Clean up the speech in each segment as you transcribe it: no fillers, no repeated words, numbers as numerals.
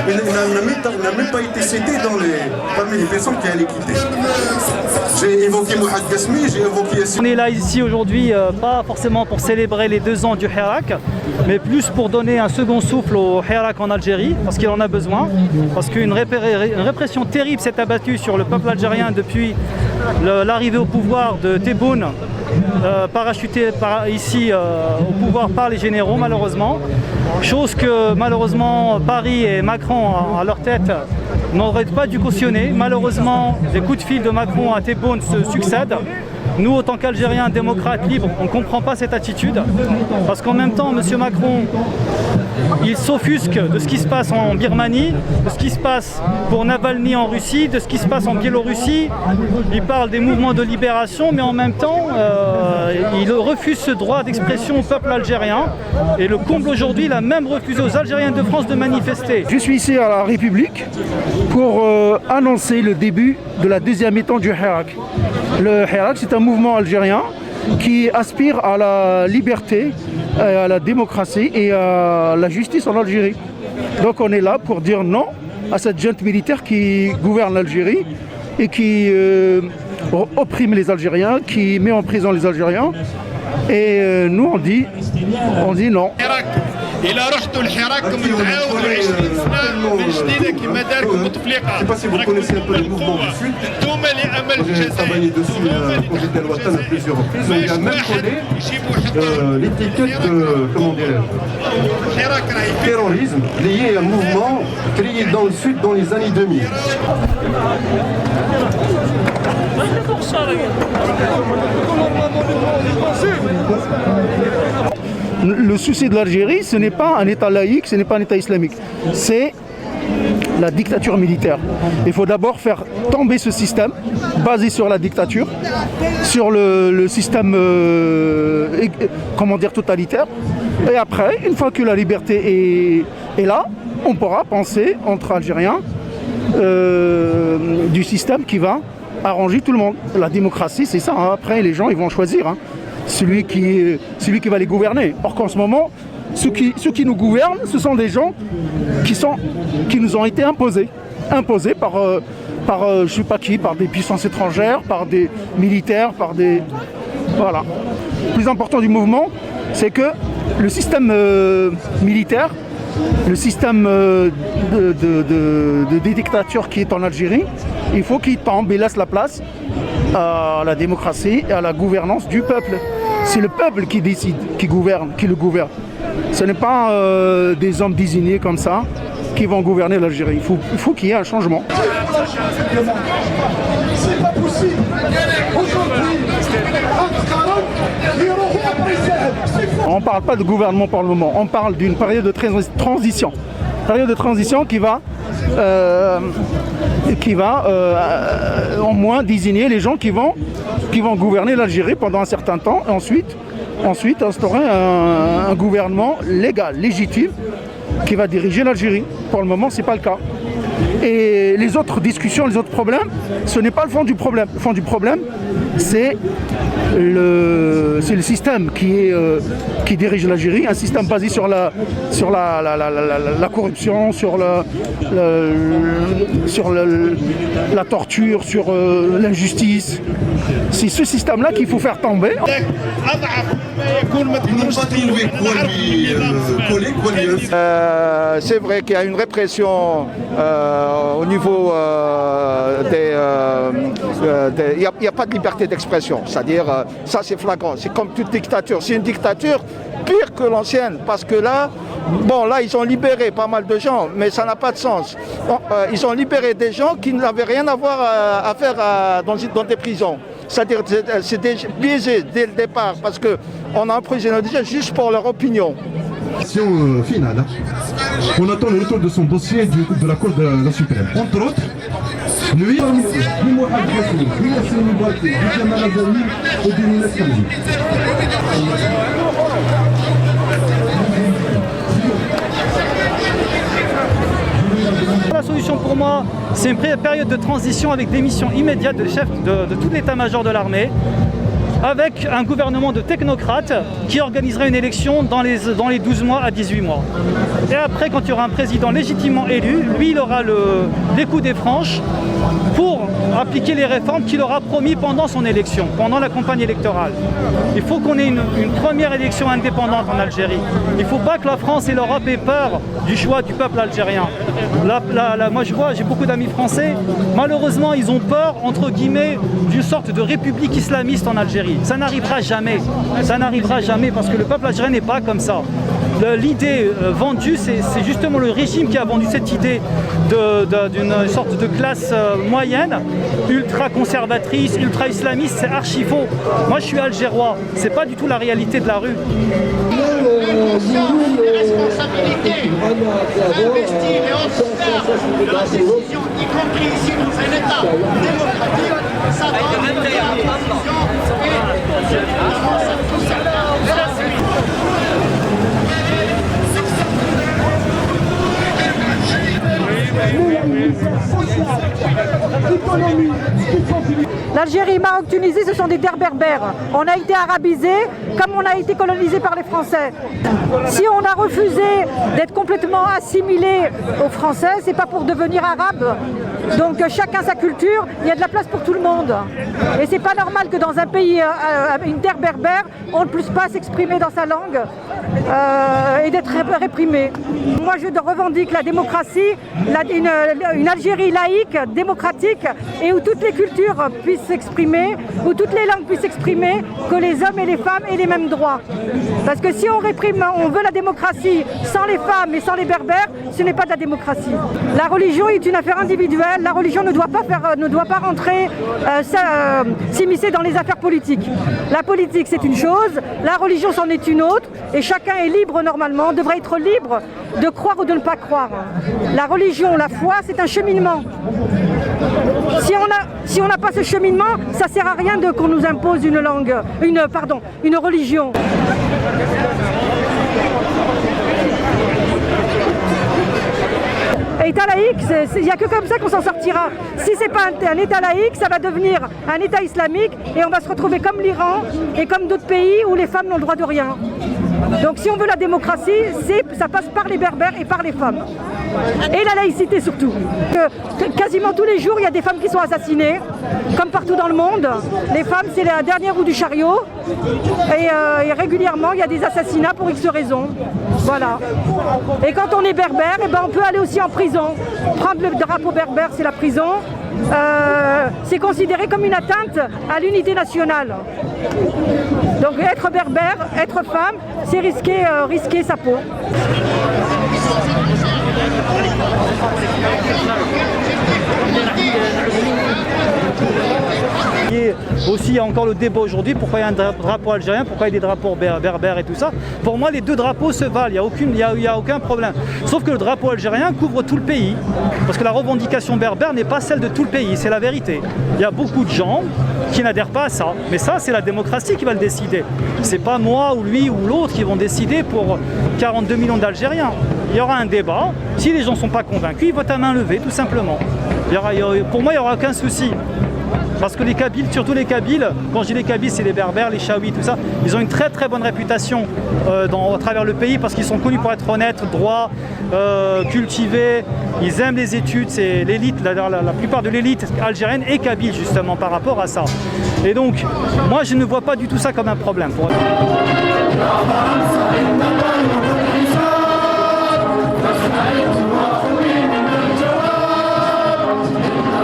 il n'a même pas été cité parmi les personnes qui allaient quitter. J'ai évoqué Mohamed Gasmi, j'ai évoqué... On est là ici aujourd'hui, pas forcément pour célébrer les 2 ans du Hirak, mais plus pour donner un second souffle au Hirak en Algérie, parce qu'il en a besoin, parce qu'une répression terrible s'est abattue sur le peuple algérien depuis l'arrivée au pouvoir de Tebboune, parachuté ici au pouvoir par les généraux malheureusement, chose que malheureusement Paris et Macron à leur tête n'auraient pas dû cautionner. Malheureusement, les coups de fil de Macron à Tebboune se succèdent. Nous, en tant qu'Algériens démocrates libres, on ne comprend pas cette attitude, parce qu'en même temps, M. Macron, il s'offusque de ce qui se passe en Birmanie, de ce qui se passe pour Navalny en Russie, de ce qui se passe en Biélorussie. Il parle des mouvements de libération, mais en même temps, il refuse ce droit d'expression au peuple algérien. Et le comble aujourd'hui, il a même refusé aux Algériens de France de manifester. Je suis ici à la République pour annoncer le début de la deuxième étape du Hirak. Le Hirak, c'est un mouvement algérien qui aspire à la liberté, à la démocratie et à la justice en Algérie. Donc on est là pour dire non à cette junte militaire qui gouverne l'Algérie et qui opprime les Algériens, qui met en prison les Algériens. Et nous on dit non. إلا رحتوا لحراكم تعاودوا 20 سنة من جديدة كما داركم بوتفليقة. راكم القوة انتوما اللي أمل الجزائر ماش واحد يجيبوا يحطوا l'étiquette de terrorisme lié à un mouvement créé dans le sud dans les années 2000. Le souci de l'Algérie, ce n'est pas un État laïque, ce n'est pas un État islamique. C'est la dictature militaire. Il faut d'abord faire tomber ce système basé sur la dictature, sur le système totalitaire. Et après, une fois que la liberté est là, on pourra penser entre Algériens du système qui va arranger tout le monde. La démocratie, c'est ça. Hein. Après, les gens ils vont choisir. Hein. Celui qui va les gouverner. Or qu'en ce moment, ceux qui nous gouvernent, ce sont des gens qui nous ont été imposés par je ne sais pas qui, par des puissances étrangères, par des militaires, voilà. Le plus important du mouvement, c'est que le système militaire, le système de dictature qui est en Algérie, il faut qu'il tombe et laisse la place à la démocratie et à la gouvernance du peuple. C'est le peuple qui décide, qui le gouverne. Ce n'est pas des hommes désignés comme ça qui vont gouverner l'Algérie. Il faut qu'il y ait un changement. C'est pas possible. Aujourd'hui, on ne parle pas de gouvernement pour le moment, on parle d'une période de transition. Période de transition qui va au moins désigner les gens qui vont gouverner l'Algérie pendant un certain temps et ensuite instaurer un gouvernement légal, légitime qui va diriger l'Algérie. Pour le moment, ce n'est pas le cas. Et les autres discussions, les autres problèmes, ce n'est pas le fond du problème. Le fond du problème, c'est le système qui dirige l'Algérie, un système basé sur la corruption, sur la torture, sur l'injustice. C'est ce système-là qu'il faut faire tomber. C'est vrai qu'il y a une répression au niveau il n'y a pas de liberté d'expression, c'est-à-dire ça c'est flagrant, c'est comme toute dictature, c'est une dictature pire que l'ancienne, parce que là ils ont libéré pas mal de gens, mais ça n'a pas de sens. Ils ont libéré des gens qui n'avaient rien à voir à faire dans des prisons. C'est-à-dire c'était biaisé dès le départ, parce qu'on a emprisonné des gens juste pour leur opinion. Finale. On attend le retour de son dossier de la Cour de la Suprême. Entre autres, lui, La solution pour moi, c'est une période de transition avec démission immédiate de chef de tout l'état-major de l'armée, avec un gouvernement de technocrates qui organiserait une élection dans les 12 mois à 18 mois. Et après, quand il y aura un président légitimement élu, lui, il aura les coups des franches pour appliquer les réformes qu'il aura promis pendant son élection, pendant la campagne électorale. Il faut qu'on ait une première élection indépendante en Algérie. Il ne faut pas que la France et l'Europe aient peur du choix du peuple algérien. Moi, j'ai beaucoup d'amis français. Malheureusement, ils ont peur, entre guillemets, d'une sorte de république islamiste en Algérie. Ça n'arrivera jamais. Ça n'arrivera jamais parce que le peuple algérien n'est pas comme ça. L'idée vendue, c'est justement le régime qui a vendu cette idée d'une sorte de classe moyenne, ultra conservatrice, ultra islamiste. C'est archi faux. Moi, je suis algérois. C'est pas du tout la réalité de la rue. Les responsabilités investies et au stade de la décision, y compris ici dans un État démocratique, ça donne une décision et évidemment ça touche la suite. L'Algérie, Maroc, Tunisie, ce sont des terres berbères. On a été arabisés comme on a été colonisés par les Français. Si on a refusé d'être complètement assimilé aux Français, c'est pas pour devenir arabe. Donc chacun sa culture, il y a de la place pour tout le monde. Et c'est pas normal que dans un pays, une terre berbère, on ne puisse pas s'exprimer dans sa langue et d'être réprimé. Moi je revendique la démocratie, une Algérie laïque, démocratique, et où toutes les cultures puissent s'exprimer, où toutes les langues puissent s'exprimer, que les hommes et les femmes aient les mêmes droits. Parce que si on réprime, on veut la démocratie sans les femmes et sans les berbères, ce n'est pas de la démocratie. La religion est une affaire individuelle, la religion ne doit pas rentrer, s'immiscer dans les affaires politiques. La politique c'est une chose, la religion c'en est une autre, et chacun est libre normalement, devrait être libre de croire ou de ne pas croire. La religion, la foi, c'est un cheminement. Si on n'a pas ce cheminement, ça ne sert à rien qu'on nous impose une langue, une religion. État laïque, il n'y a que comme ça qu'on s'en sortira. Si ce n'est pas un État laïque, ça va devenir un État islamique et on va se retrouver comme l'Iran et comme d'autres pays où les femmes n'ont le droit de rien. Donc si on veut la démocratie, ça passe par les berbères et par les femmes. Et la laïcité surtout. Quasiment tous les jours, il y a des femmes qui sont assassinées, comme partout dans le monde. Les femmes, c'est la dernière roue du chariot. Et régulièrement, il y a des assassinats pour X raisons. Voilà. Et quand on est berbère, on peut aller aussi en prison. Prendre le drapeau berbère, c'est la prison. C'est considéré comme une atteinte à l'unité nationale. Donc être berbère, être femme, c'est risquer sa peau. Et aussi, il y a encore le débat aujourd'hui, pourquoi il y a un drapeau algérien, pourquoi il y a des drapeaux berbères et tout ça. Pour moi, les deux drapeaux se valent, il n'y a aucun problème. Sauf que le drapeau algérien couvre tout le pays, parce que la revendication berbère n'est pas celle de tout le pays, c'est la vérité. Il y a beaucoup de gens qui n'adhèrent pas à ça, mais ça, c'est la démocratie qui va le décider. C'est pas moi ou lui ou l'autre qui vont décider pour 42 millions d'Algériens. Il y aura un débat, si les gens ne sont pas convaincus, ils votent à main levée, tout simplement. Pour moi, il n'y aura aucun souci. Parce que les Kabyles, surtout les Kabyles, quand je dis les Kabyles, c'est les Berbères, les Chaouis, tout ça, ils ont une très très bonne réputation à travers le pays parce qu'ils sont connus pour être honnêtes, droits, cultivés, ils aiment les études, c'est l'élite, la plupart de l'élite algérienne est kabyle justement par rapport à ça. Et donc, moi je ne vois pas du tout ça comme un problème.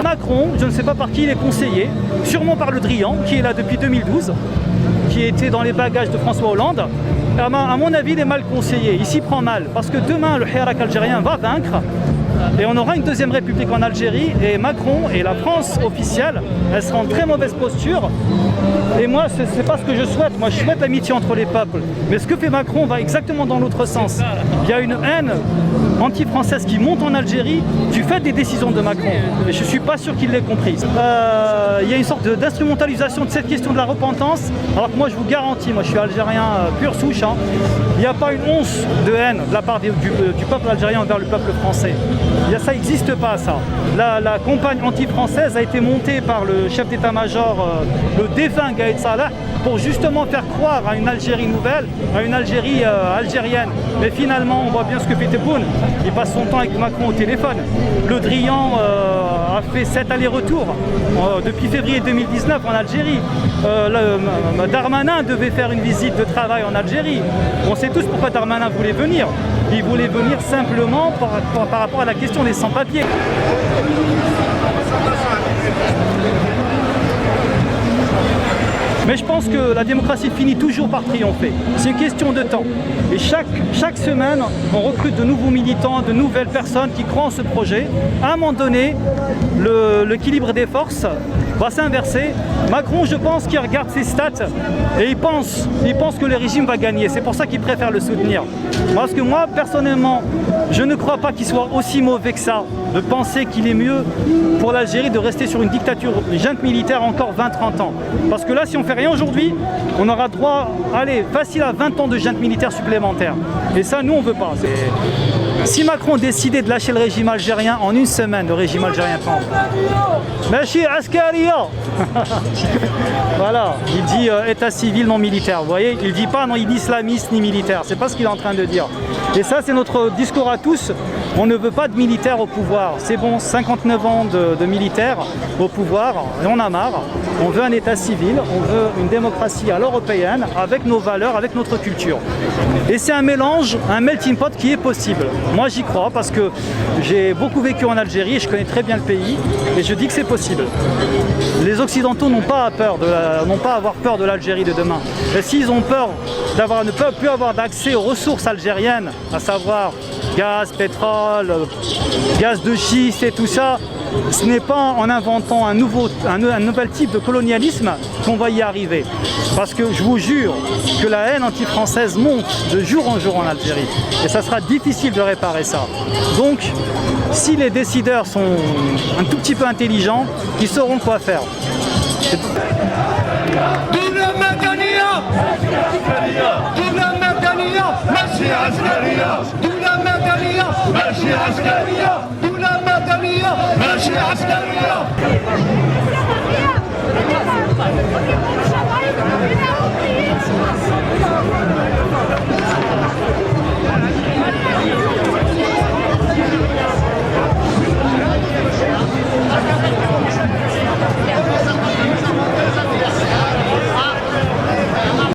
Macron, je ne sais pas par qui il est conseillé, sûrement par Le Drian, qui est là depuis 2012, qui était dans les bagages de François Hollande. À mon avis, il est mal conseillé, il s'y prend mal, parce que demain, le Hirak algérien va vaincre, et on aura une deuxième république en Algérie, et Macron et la France officielle, elle sera en très mauvaise posture. Et moi, c'est pas ce que je souhaite. Moi, je souhaite l'amitié entre les peuples. Mais ce que fait Macron va exactement dans l'autre sens. Il y a une haine anti-française qui monte en Algérie du fait des décisions de Macron. Et je suis pas sûr qu'il l'ait compris. Il y a une sorte d'instrumentalisation de cette question de la repentance. Alors que moi, je vous garantis, moi, je suis algérien pure souche. Hein. il n'y a pas une once de haine de la part du peuple algérien envers le peuple français. Ça n'existe pas, ça. La campagne anti-française a été montée par le chef d'état-major, le défunt Gaïd Salah, pour justement faire croire à une Algérie nouvelle, à une Algérie algérienne. Mais finalement, on voit bien ce que fait Tebboune. Il passe son temps avec Macron au téléphone. Le Drian a fait 7 allers-retours depuis février 2019 en Algérie. Darmanin devait faire une visite de travail en Algérie. On sait tous pourquoi Darmanin voulait venir. Il voulait venir simplement par rapport à la question des sans-papiers. Mais je pense que la démocratie finit toujours par triompher. C'est une question de temps. Et chaque semaine, on recrute de nouveaux militants, de nouvelles personnes qui croient en ce projet. À un moment donné, l'équilibre des forces va s'inverser. Macron, je pense qu'il regarde ses stats et il pense que le régime va gagner. C'est pour ça qu'il préfère le soutenir. Parce que moi, personnellement, je ne crois pas qu'il soit aussi mauvais que ça de penser qu'il est mieux pour l'Algérie de rester sur une dictature junte militaire encore 20-30 ans. Parce que là, si on ne fait rien aujourd'hui, on aura droit, allez, facile à 20 ans de junte militaire supplémentaire. Et ça, nous, on ne veut pas. Si Macron décidait de lâcher le régime algérien en une semaine, le régime algérien tombe. Machi askaria. Voilà, il dit état civil non militaire. Vous voyez, il dit pas non, il dit islamiste ni militaire. C'est pas ce qu'il est en train de dire. Et ça, c'est notre discours à tous. On ne veut pas de militaires au pouvoir. C'est bon, 59 ans de militaires au pouvoir, et on a marre. On veut un état civil, on veut une démocratie à l'européenne, avec nos valeurs, avec notre culture. Et c'est un mélange, un melting pot qui est possible. Moi, j'y crois parce que j'ai beaucoup vécu en Algérie et je connais très bien le pays. Et je dis que c'est possible. Les Occidentaux n'ont pas à avoir peur de l'Algérie de demain. Et s'ils ont peur ne peuvent plus avoir d'accès aux ressources algériennes, à savoir gaz, pétrole, gaz de schiste et tout ça, ce n'est pas en inventant un nouvel type de colonialisme qu'on va y arriver. Parce que je vous jure que la haine anti-française monte de jour en jour en Algérie. Et ça sera difficile de réparer ça. Donc, si les décideurs sont un tout petit peu intelligents, ils sauront quoi faire. ماشي عسكرية